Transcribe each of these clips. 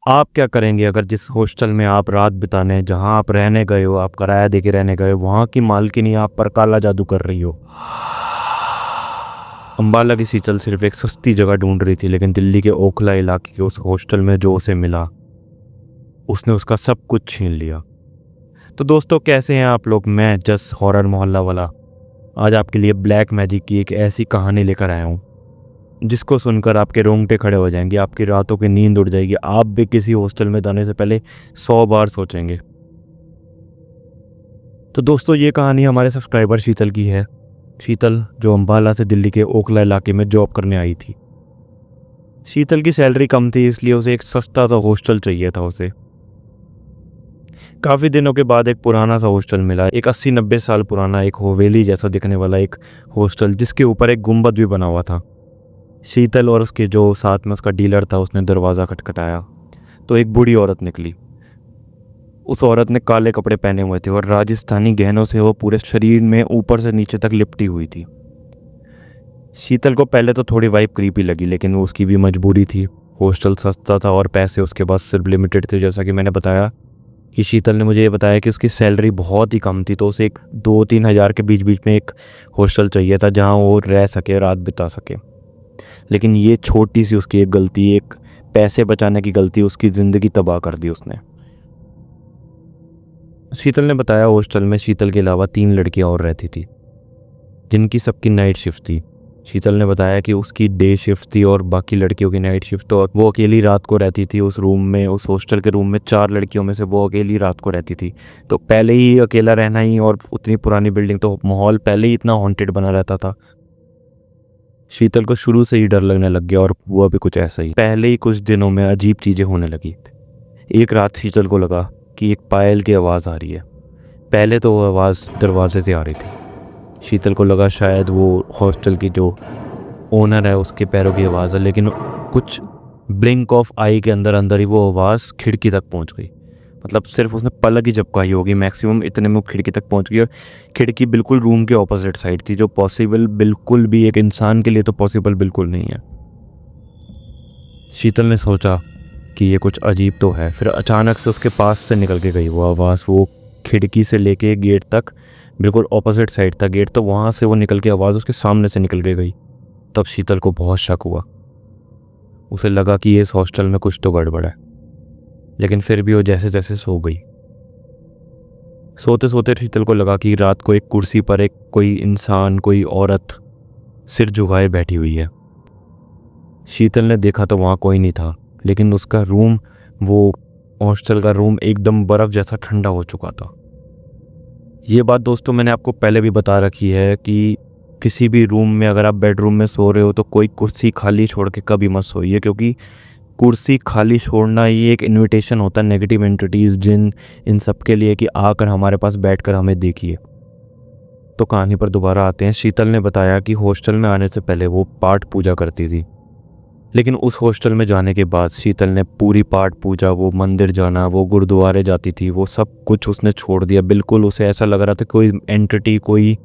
आप क्या करेंगे अगर जिस हॉस्टल में आप रात बिताने जहां आप रहने गए हो, आप किराया दे के रहने गए हो, वहां की मालकिन आप पर काला जादू कर रही हो। अम्बाला की शीतल सिर्फ एक सस्ती जगह ढूंढ रही थी, लेकिन दिल्ली के ओखला इलाके के उस हॉस्टल में जो उसे मिला, उसने उसका सब कुछ छीन लिया। तो दोस्तों, कैसे हैं आप लोग? मैं जस हॉरर मोहल्ला वाला आज आपके लिए ब्लैक मैजिक की एक ऐसी कहानी लेकर आया हूँ जिसको सुनकर आपके रोंगटे खड़े हो जाएंगे, आपकी रातों की नींद उड़ जाएगी, आप भी किसी हॉस्टल में जाने से पहले 100 बार सोचेंगे। तो दोस्तों, ये कहानी हमारे सब्सक्राइबर शीतल की है। शीतल जो अम्बाला से दिल्ली के ओखला इलाके में जॉब करने आई थी। शीतल की सैलरी कम थी, इसलिए उसे एक सस्ता सा हॉस्टल चाहिए था। उसे काफ़ी दिनों के बाद एक पुराना सा हॉस्टल मिला, एक 80-90 साल पुराना, एक हवेली जैसा दिखने वाला एक हॉस्टल जिसके ऊपर एक गुंबद भी बना हुआ था। शीतल और उसके जो साथ में उसका डीलर था, उसने दरवाज़ा खटखटाया तो एक बूढ़ी औरत निकली। उस औरत ने काले कपड़े पहने हुए थे और राजस्थानी गहनों से वो पूरे शरीर में ऊपर से नीचे तक लिपटी हुई थी। शीतल को पहले तो थोड़ी वाइब क्रीपी लगी, लेकिन वो उसकी भी मजबूरी थी। हॉस्टल सस्ता था और पैसे उसके पास सिर्फ लिमिटेड थे। जैसा कि मैंने बताया कि शीतल ने मुझे ये बताया कि उसकी सैलरी बहुत ही कम थी, तो उसे एक 2-3 हज़ार के बीच बीच में एक हॉस्टल चाहिए था जहाँ वो रह सके, रात बिता सके। लेकिन ये छोटी सी उसकी एक गलती, एक पैसे बचाने की गलती, उसकी ज़िंदगी तबाह कर दी उसने। शीतल ने बताया हॉस्टल में शीतल के अलावा 3 लड़कियां और रहती थी जिनकी सबकी नाइट शिफ्ट थी। शीतल ने बताया कि उसकी डे शिफ्ट थी और बाकी लड़कियों की नाइट शिफ्ट, और वो अकेली रात को रहती थी उस रूम में। उस हॉस्टल के रूम में 4 लड़कियों में से वो अकेली रात को रहती थी। तो पहले ही अकेला रहना ही, और उतनी पुरानी बिल्डिंग, तो माहौल पहले ही इतना हॉन्टेड बना रहता था। शीतल को शुरू से ही डर लगने लग गया और हुआ भी कुछ ऐसा ही। पहले ही कुछ दिनों में अजीब चीज़ें होने लगी। एक रात शीतल को लगा कि एक पायल की आवाज़ आ रही है। पहले तो वो आवाज़ दरवाजे से आ रही थी। शीतल को लगा शायद वो हॉस्टल की जो ओनर है उसके पैरों की आवाज़ है, लेकिन कुछ ब्लिंक ऑफ आई के अंदर अंदर ही वो आवाज़ खिड़की तक पहुंच गई। मतलब सिर्फ उसने पलक ही झपकाई होगी मैक्सिमम, इतने में वो खिड़की तक पहुंच गई। और खिड़की बिल्कुल रूम के ऑपोजिट साइड थी, जो पॉसिबल बिल्कुल भी एक इंसान के लिए तो पॉसिबल बिल्कुल नहीं है। शीतल ने सोचा कि ये कुछ अजीब तो है। फिर अचानक से उसके पास से निकल के गई वो आवाज़। वो खिड़की से लेके गेट तक बिल्कुल ऑपोजिट साइड था गेट, तो वहाँ से वो निकल के आवाज़ उसके सामने से निकल के गई। तब शीतल को बहुत शक हुआ। उसे लगा कि ये इस हॉस्टल में कुछ तो गड़बड़ है, लेकिन फिर भी वो जैसे जैसे सो गई। सोते सोते शीतल को लगा कि रात को एक कुर्सी पर एक कोई इंसान, कोई औरत सिर झुकाए बैठी हुई है। शीतल ने देखा तो वहाँ कोई नहीं था, लेकिन उसका रूम, वो हॉस्टल का रूम एकदम बर्फ़ जैसा ठंडा हो चुका था। ये बात दोस्तों मैंने आपको पहले भी बता रखी है कि किसी भी रूम में, अगर आप बेडरूम में सो रहे हो तो कोई कुर्सी खाली छोड़ के कभी मत सोइए, क्योंकि कुर्सी खाली छोड़ना ही एक इनविटेशन होता है नेगेटिव एंटिटीज़, जिन, इन सब के लिए कि आकर हमारे पास बैठकर हमें देखिए। तो कहानी पर दोबारा आते हैं। शीतल ने बताया कि हॉस्टल में आने से पहले वो पाठ पूजा करती थी, लेकिन उस हॉस्टल में जाने के बाद शीतल ने पूरी पाठ पूजा, वो मंदिर जाना, वो गुरुद्वारे जाती थी, वो सब कुछ उसने छोड़ दिया। बिल्कुल उसे ऐसा लग रहा था कोई एंटिटी, कोई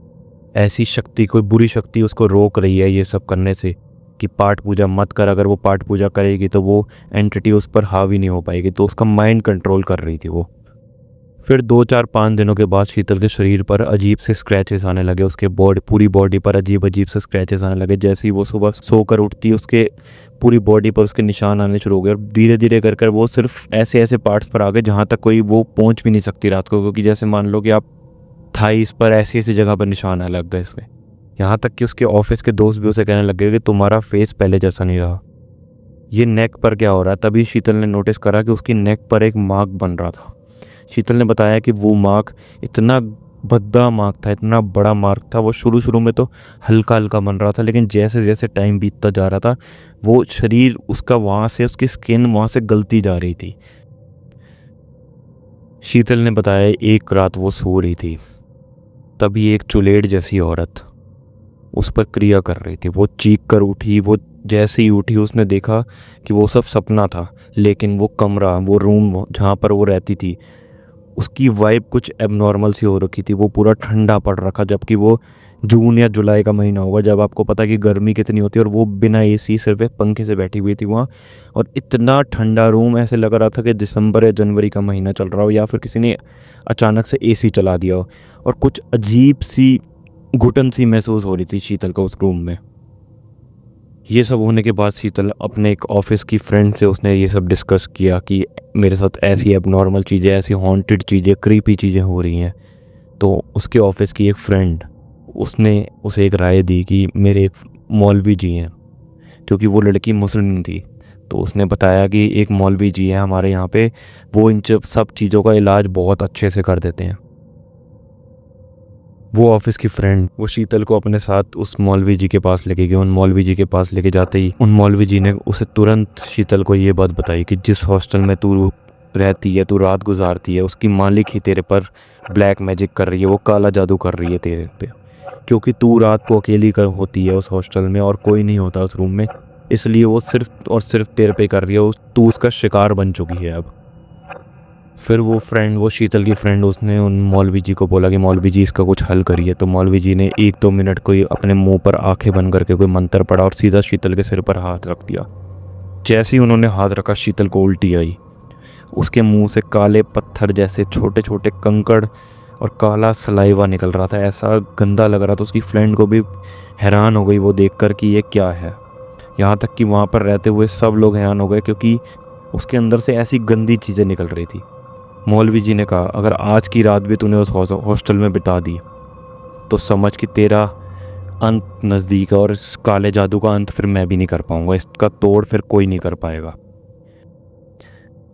ऐसी शक्ति, कोई बुरी शक्ति उसको रोक रही है ये सब करने से, कि पाठ पूजा मत कर। अगर वो पाठ पूजा करेगी तो वो एंटिटी उस पर हावी नहीं हो पाएगी, तो उसका माइंड कंट्रोल कर रही थी वो। फिर 2-4-5 दिनों के बाद शीतल के शरीर पर अजीब से स्क्रैचेस आने लगे। उसके पूरी बॉडी पर अजीब अजीब से स्क्रैचेस आने लगे। जैसे ही वो सुबह सोकर उठती, उसके पूरी बॉडी पर उसके निशान आने शुरू हो गए, और धीरे धीरे कर कर वो सिर्फ ऐसे ऐसे पार्ट्स पर आ गए जहाँ तक कोई वो पहुँच भी नहीं सकती रात को, क्योंकि जैसे मान लो कि आप थाइस पर ऐसी ऐसी जगह पर निशान आने लग गए इसमें। यहाँ तक कि उसके ऑफिस के दोस्त भी उसे कहने लग गए कि तुम्हारा फेस पहले जैसा नहीं रहा, ये नेक पर क्या हो रहा है। तभी शीतल ने नोटिस करा कि उसकी नेक पर एक मार्क बन रहा था। शीतल ने बताया कि वो मार्क इतना भद्दा मार्क था, इतना बड़ा मार्क था। वो शुरू में तो हल्का हल्का बन रहा था, लेकिन जैसे जैसे टाइम बीतता जा रहा था वो शरीर उसका, वहाँ से उसकी स्किन वहाँ से गलती जा रही थी। शीतल ने बताया एक रात वो सो रही थी, तभी एक चुलेट जैसी औरत उस पर क्रिया कर रही थी। वो चीख कर उठी। वो जैसे ही उठी उसने देखा कि वो सब सपना था, लेकिन वो कमरा, वो रूम जहाँ पर वो रहती थी, उसकी वाइब कुछ एबनॉर्मल सी हो रखी थी। वो पूरा ठंडा पड़ रखा, जबकि वो जून या जुलाई का महीना होगा, जब आपको पता कि गर्मी कितनी होती है, और वो बिना एसी सिर्फ एक पंखे से बैठी हुई थी वहाँ। और इतना ठंडा रूम, ऐसे लग रहा था कि दिसंबर या जनवरी का महीना चल रहा हो, या फिर किसी ने अचानक से एसी चला दिया हो। और कुछ अजीब सी घुटन सी महसूस हो रही थी शीतल को उस रूम में। ये सब होने के बाद शीतल अपने एक ऑफिस की फ्रेंड से उसने ये सब डिस्कस किया कि मेरे साथ ऐसी एबनॉर्मल चीज़ें, ऐसी हॉन्टेड चीज़ें, क्रीपी चीज़ें हो रही हैं। तो उसके ऑफिस की एक फ्रेंड, उसने उसे एक राय दी कि मेरे एक मौलवी जी हैं, क्योंकि वो लड़की मुस्लिम थी। तो उसने बताया कि एक मौलवी जी हैं हमारे यहाँ पे, वो इन सब चीज़ों का इलाज बहुत अच्छे से कर देते हैं। वो ऑफिस की फ्रेंड वो शीतल को अपने साथ उस मौलवी जी के पास लेके गई। उन मौलवी जी के पास लेके जाते ही उन मौलवी जी ने उसे तुरंत शीतल को ये बात बताई कि जिस हॉस्टल में तू रहती है, तू रात गुजारती है, उसकी मालिक ही तेरे पर ब्लैक मैजिक कर रही है, वो काला जादू कर रही है तेरे पे, क्योंकि तू रात को अकेली कर होती है उस हॉस्टल में और कोई नहीं होता उस रूम में, इसलिए वो सिर्फ और सिर्फ तेरे पे कर रही है। तू उसका शिकार बन चुकी है अब। फिर वो शीतल की फ्रेंड, उसने उन मौलवी जी को बोला कि मौलवी जी इसका कुछ हल करिए। तो मौलवी जी ने 1-2 मिनट कोई अपने मुंह पर आंखें बंद करके कोई मंत्र पढ़ा और सीधा शीतल के सिर पर हाथ रख दिया। जैसे ही उन्होंने हाथ रखा, शीतल को उल्टी आई। उसके मुंह से काले पत्थर जैसे छोटे छोटे कंकड़ और काला सलाइवा निकल रहा था, ऐसा गंदा लग रहा था। उसकी फ्रेंड को भी हैरान हो गई वो देखकर कि ये क्या है। यहाँ तक कि वहाँ पर रहते हुए सब लोग हैरान हो गए, क्योंकि उसके अंदर से ऐसी गंदी चीज़ें निकल रही थी। मौलवी जी ने कहा, अगर आज की रात भी तूने उस हॉस्टल में बिता दी तो समझ कि तेरा अंत नज़दीक है, और इस काले जादू का अंत फिर मैं भी नहीं कर पाऊंगा, इसका तोड़ फिर कोई नहीं कर पाएगा।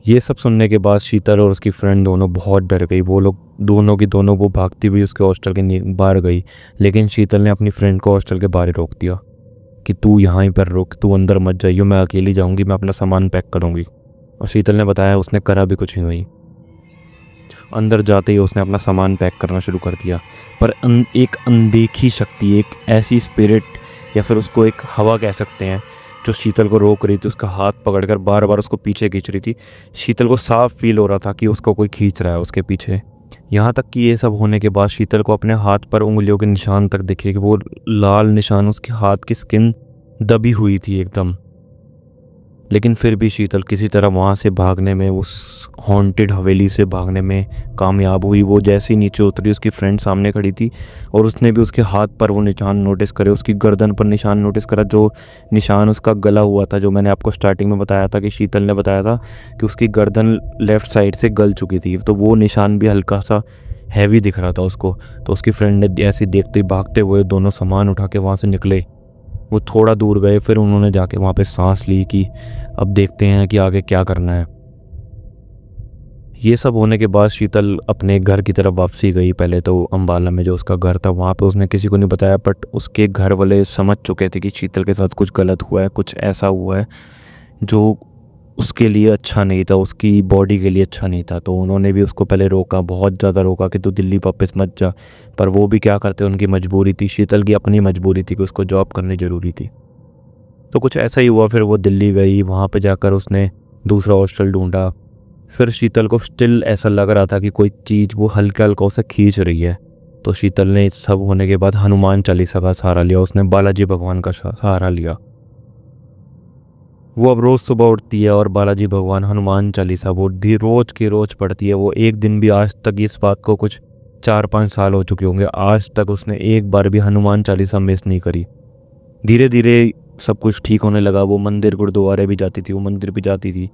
ये सब सुनने के बाद शीतल और उसकी फ्रेंड दोनों बहुत डर गई। वो लोग दोनों की दोनों वो भागती हुई उसके हॉस्टल के बाहर गई, लेकिन शीतल ने अपनी फ्रेंड को हॉस्टल के बाहर रोक दिया कि तू यहाँ ही पर रुक, तू अंदर मत जाइयो, मैं अकेली जाऊँगी, मैं अपना सामान पैक करूँगी। और शीतल ने बताया उसने करा भी कुछ नहीं हुई। अंदर जाते ही उसने अपना सामान पैक करना शुरू कर दिया, पर एक अनदेखी शक्ति, एक ऐसी स्पिरिट, या फिर उसको एक हवा कह सकते हैं, जो शीतल को रोक रही थी। उसका हाथ पकड़कर बार बार उसको पीछे खींच रही थी। शीतल को साफ फील हो रहा था कि उसको कोई खींच रहा है उसके पीछे। यहाँ तक कि ये सब होने के बाद शीतल को अपने हाथ पर उंगलियों के निशान तक दिखे कि वो लाल निशान, उसके हाथ की स्किन दबी हुई थी एकदम। लेकिन फिर भी शीतल किसी तरह वहाँ से भागने में, उस हॉन्टेड हवेली से भागने में कामयाब हुई। वो जैसे ही नीचे उतरी, उसकी फ्रेंड सामने खड़ी थी और उसने भी उसके हाथ पर वो निशान नोटिस करे, उसकी गर्दन पर निशान नोटिस करा, जो निशान उसका गला हुआ था, जो मैंने आपको स्टार्टिंग में बताया था कि शीतल ने बताया था कि उसकी गर्दन लेफ़्ट साइड से गल चुकी थी। तो वो निशान भी हल्का सा हैवी दिख रहा था उसको। तो उसकी फ्रेंड ने ऐसे देखते भागते हुए दोनों सामान उठा के वहाँ से निकले। वो थोड़ा दूर गए, फिर उन्होंने जाके वहाँ पे सांस ली कि अब देखते हैं कि आगे क्या करना है। ये सब होने के बाद शीतल अपने घर की तरफ वापसी गई। पहले तो अम्बाला में जो उसका घर था वहाँ पे उसने किसी को नहीं बताया, बट उसके घर वाले समझ चुके थे कि शीतल के साथ कुछ गलत हुआ है, कुछ ऐसा हुआ है जो उसके लिए अच्छा नहीं था, उसकी बॉडी के लिए अच्छा नहीं था। तो उन्होंने भी उसको पहले रोका, बहुत ज़्यादा रोका कि तू दिल्ली वापस मत जा, पर वो भी क्या करते, उनकी मजबूरी थी, शीतल की अपनी मजबूरी थी कि उसको जॉब करनी ज़रूरी थी। तो कुछ ऐसा ही हुआ। फिर वो दिल्ली गई, वहाँ पे जाकर उसने दूसरा हॉस्टल ढूंढा। फिर शीतल को स्टिल ऐसा लग रहा था कि कोई चीज़ वो हल्का हल्का उसे खींच रही है। तो शीतल ने इस सब होने के बाद हनुमान चालीसा का सहारा लिया, उसने बालाजी भगवान का सहारा लिया। वो अब रोज़ सुबह उठती है और बालाजी भगवान, हनुमान चालीसा वो रोज के रोज पढ़ती है। वो एक दिन भी आज तक, इस बात को कुछ 4-5 साल हो चुके होंगे, आज तक उसने एक बार भी हनुमान चालीसा मिस नहीं करी। धीरे धीरे सब कुछ ठीक होने लगा। वो मंदिर गुरुद्वारे भी जाती थी, वो मंदिर भी जाती थी,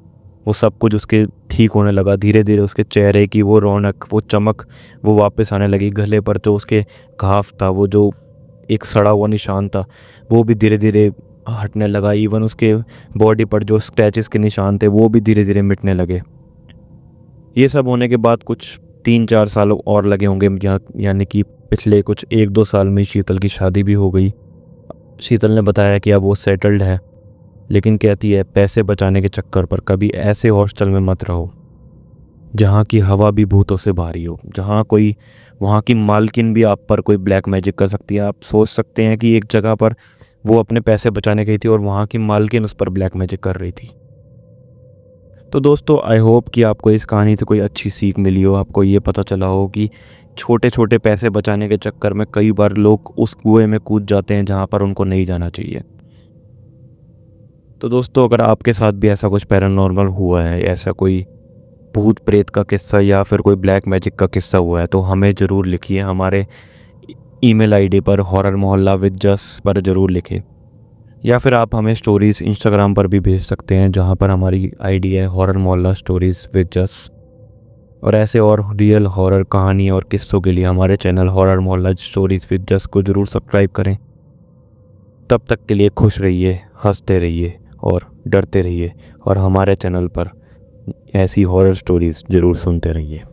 वो सब कुछ उसके ठीक होने लगा। धीरे धीरे उसके चेहरे की वो रौनक, वो चमक वो वापस आने लगी। गले पर जो उसके घाव था, वो जो एक सड़ा हुआ निशान था, वो भी धीरे धीरे हटने लगा। इवन उसके बॉडी पर जो स्क्रैचेस के निशान थे वो भी धीरे धीरे मिटने लगे। ये सब होने के बाद कुछ 3-4 साल और लगे होंगे, यानी कि पिछले कुछ 1-2 साल में शीतल की शादी भी हो गई। शीतल ने बताया कि अब वो सेटल्ड है, लेकिन कहती है पैसे बचाने के चक्कर पर कभी ऐसे हॉस्टल में मत रहो जहाँ की हवा भी भूतों से भारी हो, जहाँ कोई वहाँ की मालकिन भी आप पर कोई ब्लैक मैजिक कर सकती है। आप सोच सकते हैं कि एक जगह पर वो अपने पैसे बचाने गई थी और वहाँ की मालकिन उस पर ब्लैक मैजिक कर रही थी। तो दोस्तों आई होप कि आपको इस कहानी से कोई अच्छी सीख मिली हो, आपको ये पता चला हो कि छोटे छोटे पैसे बचाने के चक्कर में कई बार लोग उस कुएं में कूद जाते हैं जहाँ पर उनको नहीं जाना चाहिए। तो दोस्तों अगर आपके साथ भी ऐसा कुछ पैरानॉर्मल हुआ है, ऐसा कोई भूत प्रेत का किस्सा या फिर कोई ब्लैक मैजिक का किस्सा हुआ है, तो हमें ज़रूर लिखिए हमारे ईमेल आईडी पर horrormohalla@jus पर ज़रूर लिखें, या फिर आप हमें स्टोरीज़ इंस्टाग्राम पर भी भेज सकते हैं जहाँ पर हमारी आईडी है horrormohalla_stories_with_jus। और ऐसे और रियल हॉरर कहानी और किस्सों के लिए हमारे चैनल हॉरर मोहल्ला स्टोरीज़ विद जस को ज़रूर सब्सक्राइब करें। तब तक के लिए खुश रहिए, हंसते रहिए और डरते रहिए, और हमारे चैनल पर ऐसी हॉरर स्टोरीज़ ज़रूर सुनते रहिए।